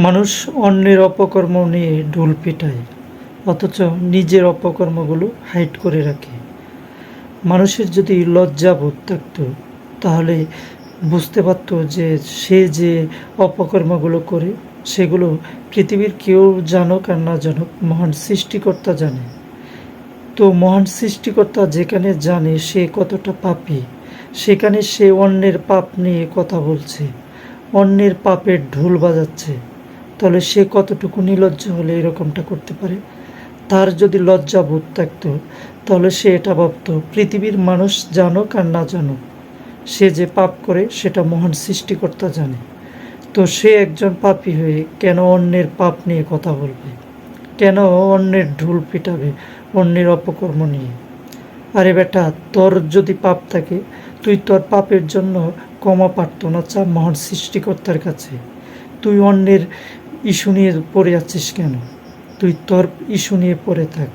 মানুষ অন্যের অপকর্ম নিয়ে ঢোল পিটায়, অথচ নিজের অপকর্মগুলো হাইড করে রাখে। মানুষের যদি লজ্জাবোধ থাকতো, তাহলে বুঝতে পারতো যে সে যে অপকর্মগুলো করে সেগুলো পৃথিবীর কেউ জানুক আর না জানুক, মহান সৃষ্টিকর্তা জানে। তো মহান সৃষ্টিকর্তা যেখানে জানে সে কতটা পাপী, সেখানে সে অন্যের পাপ নিয়ে কথা বলছে, অন্যের পাপের ঢোল বাজাচ্ছে, তাহলে সে কতটুকু নির্লজ্জ হলে এরকমটা করতে পারে। তার যদি লজ্জা বোধ থাকতো, তাহলে সে এটা ভাবতো পৃথিবীর মানুষ জানুক আর না জানুক, সে যে পাপ করে সেটা মহান সৃষ্টিকর্তা জানে। তো সে একজন পাপী হয়ে কেন অন্যের পাপ নিয়ে কথা বলবে, কেন অন্যের ঢোল পিটাবে অন্যের অপকর্ম নিয়ে? আরে বেটা, তোর যদি পাপ থাকে, তুই তোর পাপের জন্য ক্ষমা প্রার্থনা চা মহান সৃষ্টিকর্তার কাছে। তুই অন্যের ইস্যু নিয়ে পড়ে আছিস কেন? তুই তোর ইস্যু নিয়ে পড়ে থাক।